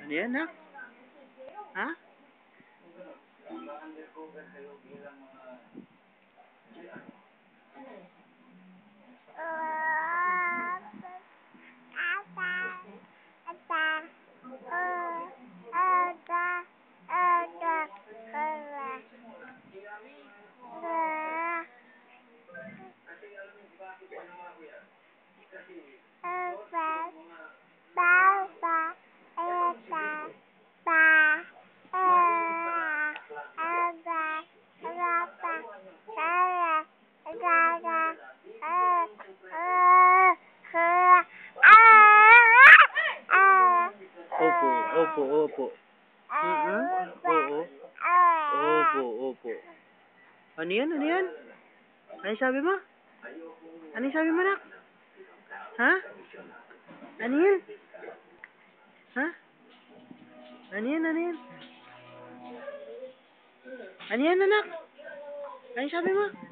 Ano yan, nak? Ha? Opo, opo, opo. Oo. Opo, opo. Ano yan? Ano yan? Ano sabi mo? Ano sabi mo, nak? Ha? Ano yan? Ha? Ano yan? Ano yan? Ano yan, anak? Ano sabi mo?